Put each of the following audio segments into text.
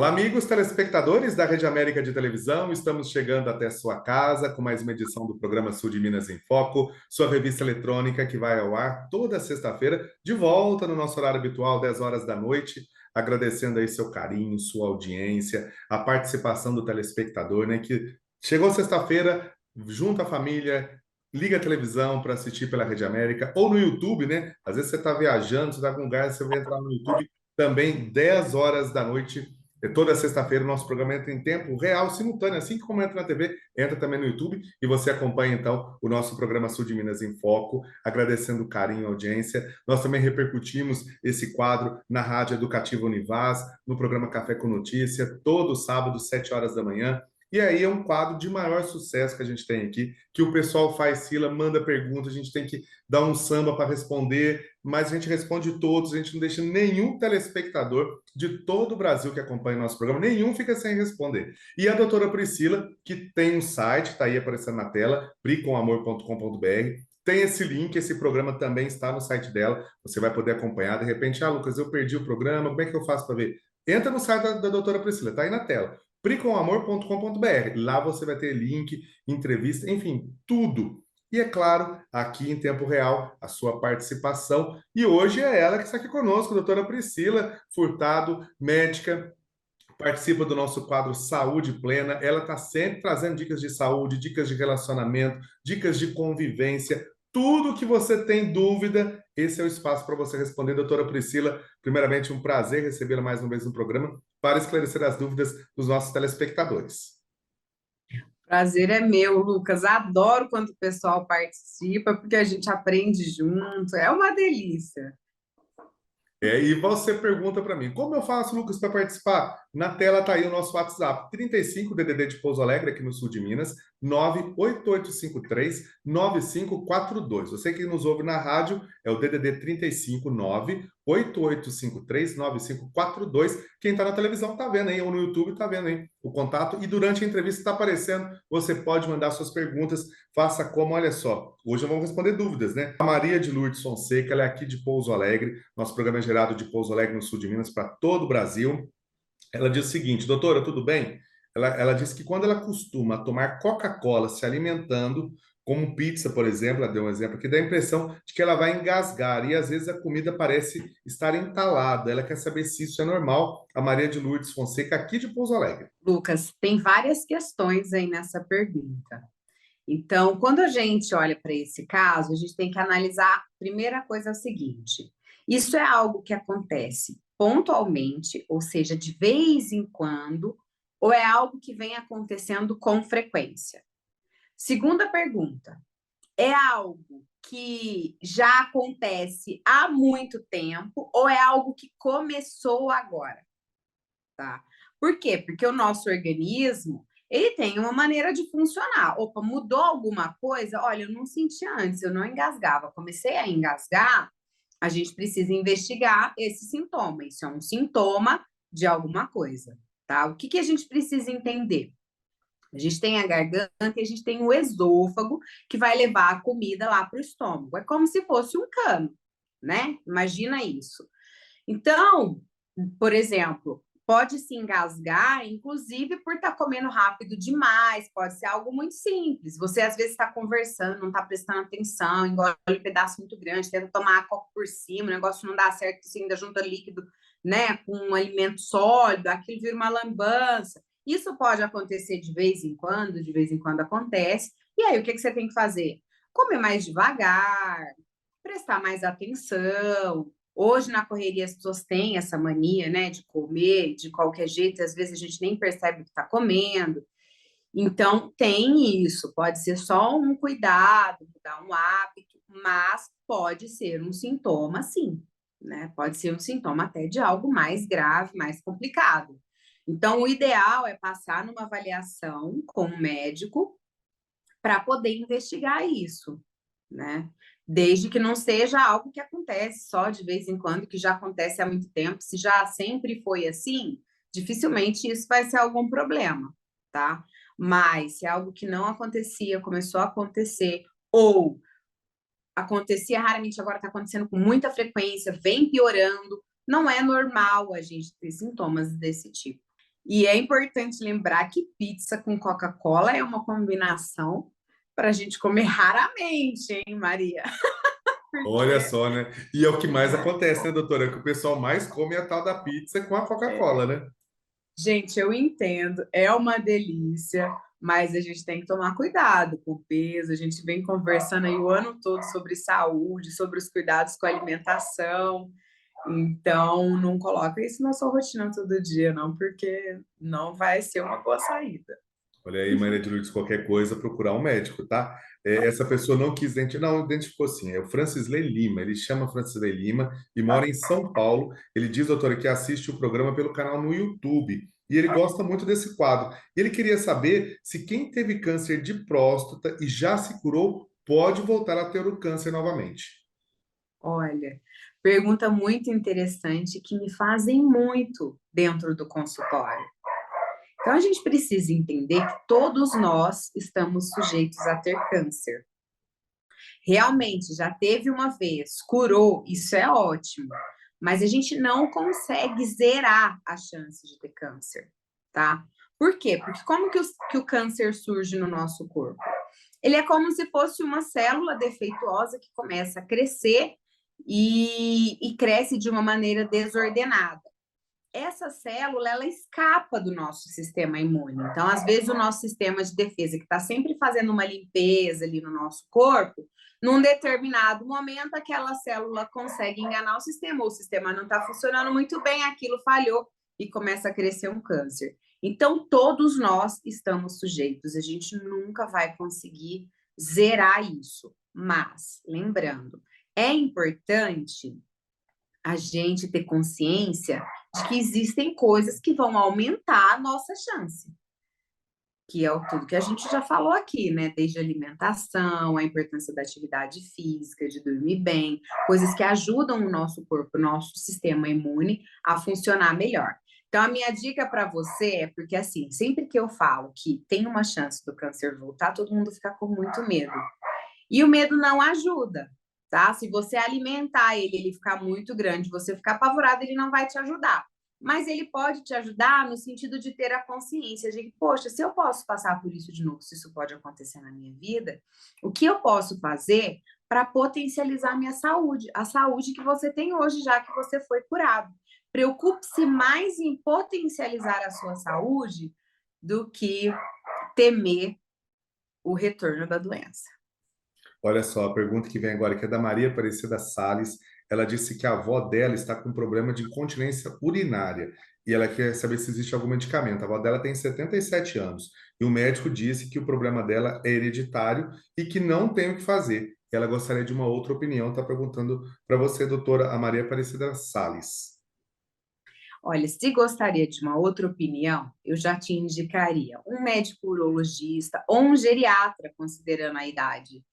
Olá, amigos telespectadores da Rede América de Televisão. Estamos chegando até sua casa com mais uma edição do programa Sul de Minas em Foco, sua revista eletrônica que vai ao ar toda sexta-feira, de volta no nosso horário habitual, 10 horas da noite. Agradecendo aí seu carinho, sua audiência, a participação do telespectador, né? Que chegou sexta-feira, junta a família, liga a televisão para assistir pela Rede América ou no YouTube, né? Às vezes você está viajando, você está com lugar, você vai entrar no YouTube também, 10 horas da noite. Toda sexta-feira o nosso programa entra em tempo real, simultâneo, assim como entra na TV, entra também no YouTube e você acompanha então o nosso programa Sul de Minas em Foco, agradecendo o carinho e a audiência. Nós também repercutimos esse quadro na Rádio Educativa Univaz, no programa Café com Notícia, todo sábado, 7 horas da manhã. E aí é um quadro de maior sucesso que a gente tem aqui, que o pessoal faz fila, manda pergunta, a gente tem que dar um samba para responder, mas a gente responde todos, a gente não deixa nenhum telespectador de todo o Brasil que acompanha o nosso programa, nenhum fica sem responder. E a doutora Priscila, que tem um site, está aí aparecendo na tela, pricomamor.com.br, tem esse link, esse programa também está no site dela, você vai poder acompanhar. De repente, Lucas, eu perdi o programa, como é que eu faço para ver? Entra no site da doutora Priscila, está aí na tela, pricomamor.com.br. Lá você vai ter link, entrevista, enfim, tudo. E é claro, aqui em tempo real, a sua participação. E hoje é ela que está aqui conosco, a doutora Priscila Furtado, médica, participa do nosso quadro Saúde Plena. Ela está sempre trazendo dicas de saúde, dicas de relacionamento, dicas de convivência. Tudo que você tem dúvida, esse é o espaço para você responder, doutora Priscila. Primeiramente, um prazer recebê-la mais uma vez no programa para esclarecer as dúvidas dos nossos telespectadores. Prazer é meu, Lucas. Adoro quando o pessoal participa, porque a gente aprende junto. É uma delícia. E você pergunta para mim, como eu faço, Lucas, para participar? Na tela está aí o nosso WhatsApp, 35 DDD de Pouso Alegre, aqui no sul de Minas, 98853-9542. Você que nos ouve na rádio é o DDD 35 98853-9542. Quem está na televisão está vendo aí, ou no YouTube está vendo aí o contato. E durante a entrevista está aparecendo, você pode mandar suas perguntas. Faça como, olha só, hoje vamos responder dúvidas, né? A Maria de Lourdes Fonseca, ela é aqui de Pouso Alegre. Nosso programa é gerado de Pouso Alegre, no sul de Minas, para todo o Brasil. Ela diz o seguinte, doutora, tudo bem? Ela diz que quando ela costuma tomar Coca-Cola se alimentando, como pizza, por exemplo, ela deu um exemplo aqui, dá a impressão de que ela vai engasgar e às vezes a comida parece estar entalada. Ela quer saber se isso é normal. A Maria de Lourdes Fonseca, aqui de Pouso Alegre. Lucas, tem várias questões aí nessa pergunta. Então, quando a gente olha para esse caso, a gente tem que analisar. A primeira coisa é o seguinte: isso é algo que acontece pontualmente, ou seja, de vez em quando, ou é algo que vem acontecendo com frequência? Segunda pergunta: é algo que já acontece há muito tempo ou é algo que começou agora, tá? Por quê? Porque o nosso organismo, ele tem uma maneira de funcionar. Opa, mudou alguma coisa? Olha, eu não sentia antes, eu não engasgava. Comecei a engasgar, a gente precisa investigar esse sintoma. Isso é um sintoma de alguma coisa, tá? O que que a gente precisa entender? A gente tem a garganta e a gente tem o esôfago, que vai levar a comida lá para o estômago. É como se fosse um cano, né? Imagina isso. Então, por exemplo, pode se engasgar, inclusive por estar comendo rápido demais, pode ser algo muito simples. Você às vezes está conversando, não está prestando atenção, engole um pedaço muito grande, tenta tomar a coca por cima, o negócio não dá certo, você ainda junta líquido, né, com um alimento sólido, aquilo vira uma lambança. Isso pode acontecer de vez em quando acontece. E aí, o que que você tem que fazer? Comer mais devagar, prestar mais atenção. Hoje, na correria, as pessoas têm essa mania, né, de comer de qualquer jeito, e às vezes a gente nem percebe o que está comendo. Então, tem isso. Pode ser só um cuidado, mudar um hábito, mas pode ser um sintoma, sim, né? Pode ser um sintoma até de algo mais grave, mais complicado. Então, o ideal é passar numa avaliação com o médico para poder investigar isso, né? Desde que não seja algo que acontece só de vez em quando, que já acontece há muito tempo. Se já sempre foi assim, dificilmente isso vai ser algum problema, tá? Mas se é algo que não acontecia, começou a acontecer, ou acontecia raramente, agora está acontecendo com muita frequência, vem piorando, não é normal a gente ter sintomas desse tipo. E é importante lembrar que pizza com Coca-Cola é uma combinação para a gente comer raramente, hein, Maria? Olha Porque só, né? E é o que mais acontece, né, doutora? É que o pessoal mais come a tal da pizza com a Coca-Cola, né? gente, eu entendo, é uma delícia, mas a gente tem que tomar cuidado com o peso. A gente vem conversando aí o ano todo sobre saúde, sobre os cuidados com a alimentação. Então, não coloca isso na sua rotina todo dia, não, porque não vai ser uma boa saída. Olha aí, Maria de Lourdes, qualquer coisa, procurar um médico, tá? Essa pessoa não quis identificar, não, identificou sim, é o Francisley Lima, ele chama Francisley Lima e mora em São Paulo. Ele diz, doutora, que assiste o programa pelo canal no YouTube e ele gosta muito desse quadro. E ele queria saber se quem teve câncer de próstata e já se curou pode voltar a ter o câncer novamente. Olha, pergunta muito interessante que me fazem muito dentro do consultório. Então, a gente precisa entender que todos nós estamos sujeitos a ter câncer. Realmente, já teve uma vez, curou, isso é ótimo, mas a gente não consegue zerar a chance de ter câncer, tá? Por quê? Porque como que o câncer surge no nosso corpo? Ele é como se fosse uma célula defeituosa que começa a crescer e cresce de uma maneira desordenada. Essa célula, ela escapa do nosso sistema imune. Então, às vezes, o nosso sistema de defesa, que está sempre fazendo uma limpeza ali no nosso corpo, num determinado momento, aquela célula consegue enganar o sistema não está funcionando muito bem, aquilo falhou e começa a crescer um câncer. Então, todos nós estamos sujeitos, a gente nunca vai conseguir zerar isso. Mas, lembrando, é importante a gente ter consciência de que existem coisas que vão aumentar a nossa chance, que é tudo que a gente já falou aqui, né? Desde a alimentação, a importância da atividade física, de dormir bem, coisas que ajudam o nosso corpo, o nosso sistema imune a funcionar melhor. Então, a minha dica para você é porque, assim, sempre que eu falo que tem uma chance do câncer voltar, todo mundo fica com muito medo. E o medo não ajuda, tá? Se você alimentar ele, ele ficar muito grande, você ficar apavorado, ele não vai te ajudar. Mas ele pode te ajudar no sentido de ter a consciência de que, poxa, se eu posso passar por isso de novo, se isso pode acontecer na minha vida, o que eu posso fazer para potencializar a minha saúde, a saúde que você tem hoje, já que você foi curado. Preocupe-se mais em potencializar a sua saúde do que temer o retorno da doença. Olha só, a pergunta que vem agora, que é da Maria Aparecida Salles. Ela disse que a avó dela está com problema de incontinência urinária e ela quer saber se existe algum medicamento. A avó dela tem 77 anos e o médico disse que o problema dela é hereditário e que não tem o que fazer. Ela gostaria de uma outra opinião. Está perguntando para você, doutora a Maria Aparecida Salles. Olha, se gostaria de uma outra opinião, eu já te indicaria um médico urologista ou um geriatra, considerando a idade.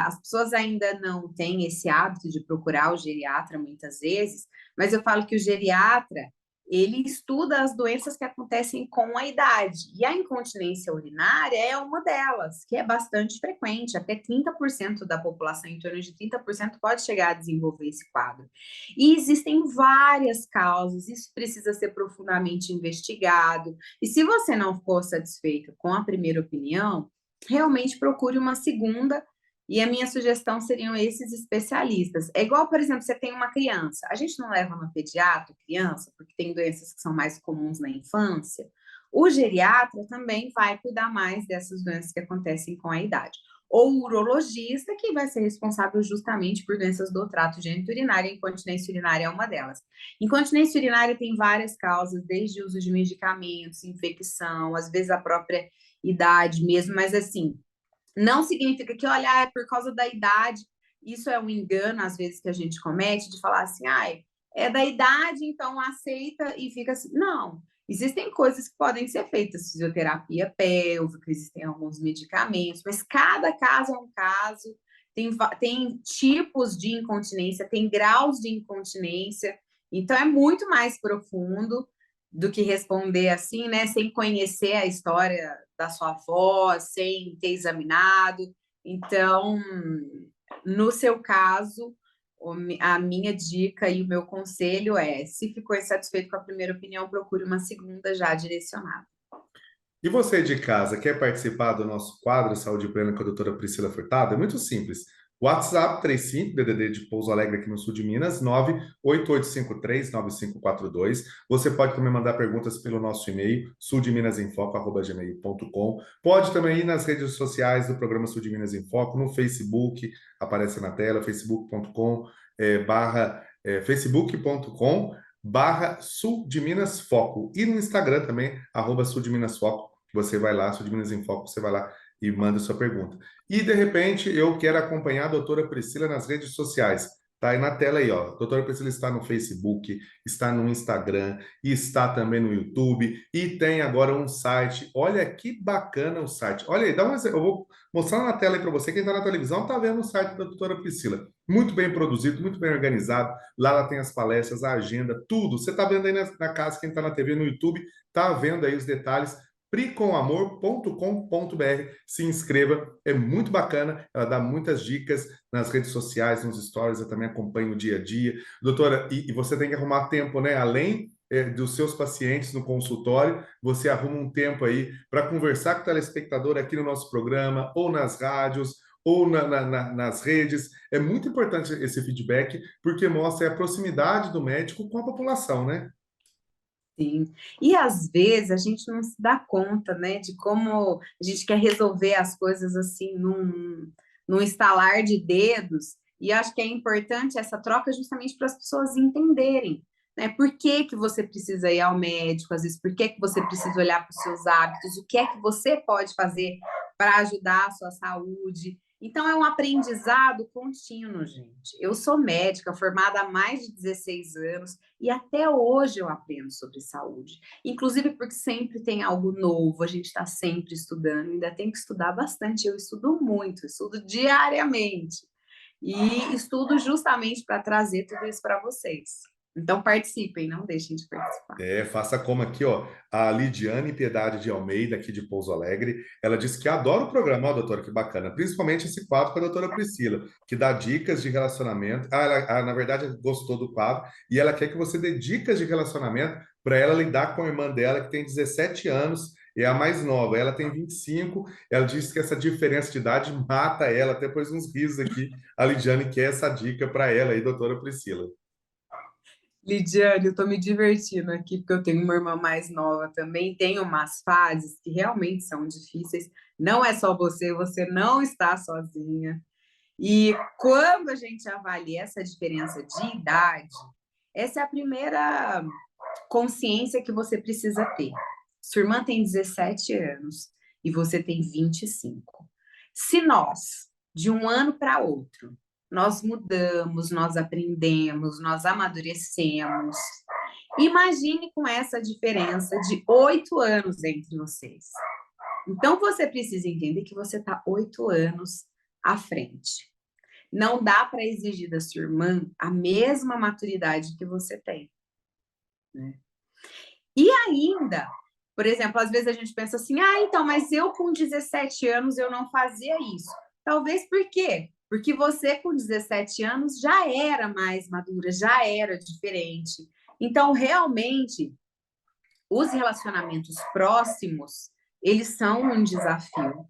As pessoas ainda não têm esse hábito de procurar o geriatra muitas vezes, mas eu falo que o geriatra, ele estuda as doenças que acontecem com a idade, e a incontinência urinária é uma delas, que é bastante frequente, até 30% da população, em torno de 30% pode chegar a desenvolver esse quadro. E existem várias causas, isso precisa ser profundamente investigado, e se você não ficou satisfeito com a primeira opinião, realmente procure uma segunda. E a minha sugestão seriam esses especialistas. É igual, por exemplo, você tem uma criança. A gente não leva no pediatra criança, porque tem doenças que são mais comuns na infância. O geriatra também vai cuidar mais dessas doenças que acontecem com a idade. Ou o urologista, que vai ser responsável justamente por doenças do trato geniturinário. A incontinência urinária é uma delas. Incontinência urinária tem várias causas, desde o uso de medicamentos, infecção, às vezes a própria idade mesmo, mas assim, não significa que, olha, é por causa da idade. Isso é um engano, às vezes, que a gente comete, de falar assim, ai, é da idade, então aceita e fica assim. Não, existem coisas que podem ser feitas, fisioterapia pélvica, existem alguns medicamentos, mas cada caso é um caso, tem tipos de incontinência, tem graus de incontinência, então é muito mais profundo do que responder assim, né, sem conhecer a história da sua avó, sem ter examinado. Então, no seu caso, A minha dica e o meu conselho é, se ficou insatisfeito com a primeira opinião, procure uma segunda já direcionada. E você de casa, quer participar do nosso quadro Saúde Plena com a doutora Priscila Furtado? É muito simples. WhatsApp 35 DDD de Pouso Alegre aqui no sul de Minas, 988539542. Você pode também mandar perguntas pelo nosso e-mail, suldemiнаsinfoco@gmail.com. Pode também ir nas redes sociais do programa Sul de Minas em Foco, no Facebook, aparece na tela, facebook.com, facebook.com/. Sul de Minas Foco. E no Instagram também, @Sul de Minas Foco. Você vai lá, Sul de Minas em Foco, você vai lá e manda sua pergunta. E, de repente, eu quero acompanhar a doutora Priscila nas redes sociais. Tá aí na tela aí, ó. A doutora Priscila está no Facebook, está no Instagram, está também no YouTube e tem agora um site. Olha que bacana o site. Olha aí, eu vou mostrar na tela aí para você. Quem está na televisão está vendo o site da doutora Priscila. Muito bem produzido, muito bem organizado. Lá ela tem as palestras, a agenda, tudo. Você está vendo aí na casa, quem está na TV, no YouTube, está vendo aí os detalhes pricomamor.com.br. Se inscreva, é muito bacana, ela dá muitas dicas nas redes sociais, nos stories, eu também acompanho o dia a dia. Doutora, e você tem que arrumar tempo, né? Além dos seus pacientes no consultório, você arruma um tempo aí para conversar com o telespectador aqui no nosso programa, ou nas rádios, ou nas redes. É muito importante esse feedback, porque mostra a proximidade do médico com a população, né? Sim. E às vezes a gente não se dá conta, né, de como a gente quer resolver as coisas assim num estalar de dedos. E acho que é importante essa troca justamente para as pessoas entenderem, né, por que que você precisa ir ao médico, às vezes por que que você precisa olhar para os seus hábitos, o que é que você pode fazer para ajudar a sua saúde. Então, é um aprendizado contínuo, gente. Eu sou médica, formada há mais de 16 anos, e até hoje eu aprendo sobre saúde. Inclusive porque sempre tem algo novo, a gente está sempre estudando, ainda tem que estudar bastante. Eu estudo muito, estudo diariamente. E estudo justamente para trazer tudo isso para vocês. Então, participem, não deixem de participar. Faça como aqui, ó, a Lidiane Piedade de Almeida, aqui de Pouso Alegre. Ela disse que adora o programa, ó, doutora, que bacana. Principalmente esse quadro com a doutora Priscila, que dá dicas de relacionamento. Na verdade, gostou do quadro e ela quer que você dê dicas de relacionamento para ela lidar com a irmã dela, que tem 17 anos, é a mais nova. Ela tem 25. Ela disse que essa diferença de idade mata ela. Até pôs uns risos aqui. A Lidiane quer essa dica para ela aí, doutora Priscila. Lidiane, eu tô me divertindo aqui, porque eu tenho uma irmã mais nova também, tem umas fases que realmente são difíceis. Não é só você, você não está sozinha. E quando a gente avalia essa diferença de idade, essa é a primeira consciência que você precisa ter. Sua irmã tem 17 anos e você tem 25. Se nós, de um ano para outro, nós mudamos, nós aprendemos, nós amadurecemos, imagine com essa diferença de 8 anos entre vocês. Então, você precisa entender que você está 8 anos à frente. Não dá para exigir da sua irmã a mesma maturidade que você tem, né? E ainda, por exemplo, às vezes a gente pensa assim, então, mas eu com 17 anos eu não fazia isso. Talvez por quê? Porque você com 17 anos já era mais madura, já era diferente. Então, realmente, os relacionamentos próximos, eles são um desafio.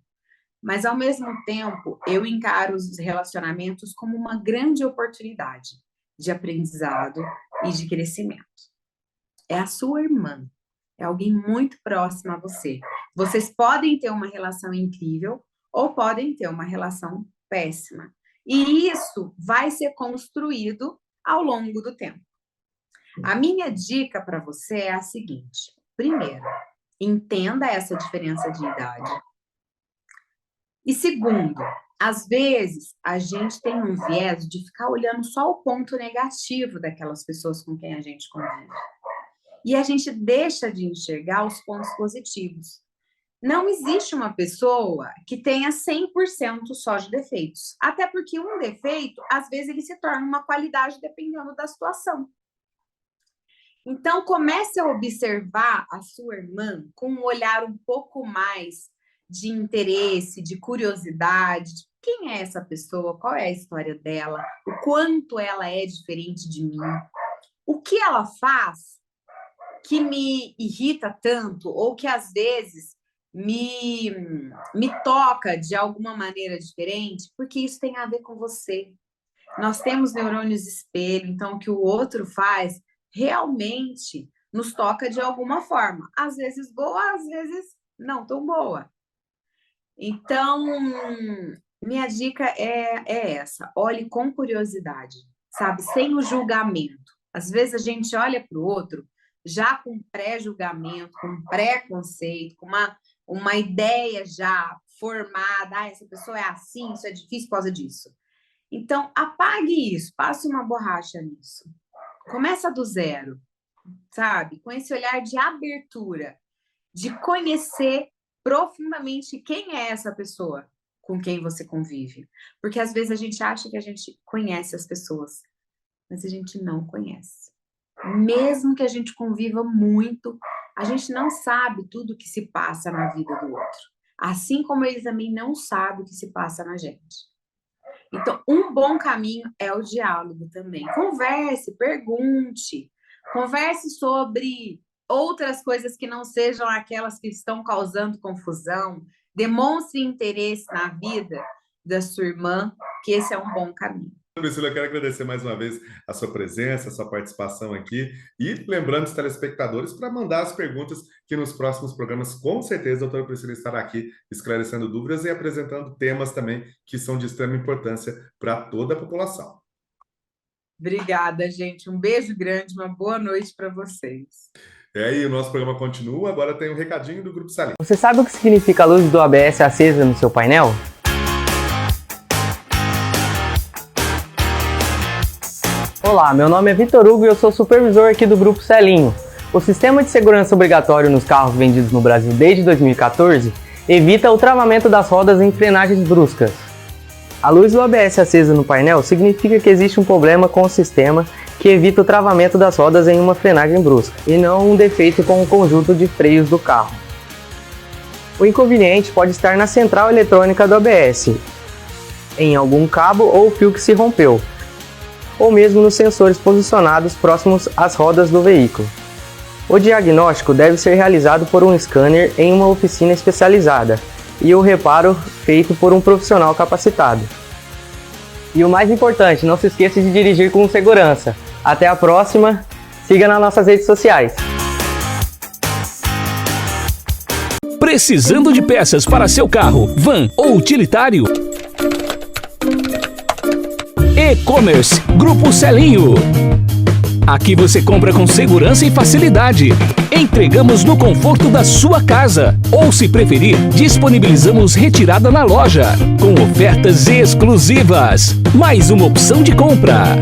Mas, ao mesmo tempo, eu encaro os relacionamentos como uma grande oportunidade de aprendizado e de crescimento. É a sua irmã, é alguém muito próximo a você. Vocês podem ter uma relação incrível ou podem ter uma relação péssima. E isso vai ser construído ao longo do tempo. A minha dica para você é a seguinte: primeiro, entenda essa diferença de idade. E segundo, às vezes a gente tem um viés de ficar olhando só o ponto negativo daquelas pessoas com quem a gente convive. E a gente deixa de enxergar os pontos positivos. Não existe uma pessoa que tenha 100% só de defeitos. Até porque um defeito, às vezes, ele se torna uma qualidade dependendo da situação. Então, comece a observar a sua irmã com um olhar um pouco mais de interesse, de curiosidade, de quem é essa pessoa, qual é a história dela, o quanto ela é diferente de mim, o que ela faz que me irrita tanto, ou que às vezes me toca de alguma maneira diferente, porque isso tem a ver com você. Nós temos neurônios espelho, então o que o outro faz realmente nos toca de alguma forma. Às vezes boa, às vezes não tão boa. Então, minha dica é essa. Olhe com curiosidade, sabe? Sem o julgamento. Às vezes a gente olha para o outro já com pré-julgamento, com preconceito, com uma ideia já formada. Essa pessoa é assim, isso é difícil por causa disso. Então, apague isso, passe uma borracha nisso. Começa do zero, sabe? Com esse olhar de abertura, de conhecer profundamente quem é essa pessoa com quem você convive. Porque às vezes a gente acha que a gente conhece as pessoas, mas a gente não conhece. Mesmo que a gente conviva muito, a gente não sabe tudo o que se passa na vida do outro. Assim como eles também não sabem o que se passa na gente. Então, um bom caminho é o diálogo também. Converse, pergunte, converse sobre outras coisas que não sejam aquelas que estão causando confusão. Demonstre interesse na vida da sua irmã, que esse é um bom caminho. Priscila, eu quero agradecer mais uma vez a sua presença, a sua participação aqui e lembrando os telespectadores para mandar as perguntas que nos próximos programas, com certeza, a doutora Priscila estará aqui esclarecendo dúvidas e apresentando temas também que são de extrema importância para toda a população. Obrigada, gente. Um beijo grande, uma boa noite para vocês. E o nosso programa continua, agora tem um recadinho do Grupo Salim. Você sabe o que significa a luz do ABS acesa no seu painel? Olá, meu nome é Vitor Hugo e eu sou supervisor aqui do Grupo Celinho. O sistema de segurança obrigatório nos carros vendidos no Brasil desde 2014 evita o travamento das rodas em frenagens bruscas. A luz do ABS acesa no painel significa que existe um problema com o sistema que evita o travamento das rodas em uma frenagem brusca, e não um defeito com o conjunto de freios do carro. O inconveniente pode estar na central eletrônica do ABS, em algum cabo ou fio que se rompeu, ou mesmo nos sensores posicionados próximos às rodas do veículo. O diagnóstico deve ser realizado por um scanner em uma oficina especializada e o reparo feito por um profissional capacitado. E o mais importante, não se esqueça de dirigir com segurança. Até a próxima, siga nas nossas redes sociais. Precisando de peças para seu carro, van ou utilitário? E-commerce Grupo Celinho. Aqui você compra com segurança e facilidade. Entregamos no conforto da sua casa. Ou, se preferir, disponibilizamos retirada na loja, com ofertas exclusivas. Mais uma opção de compra.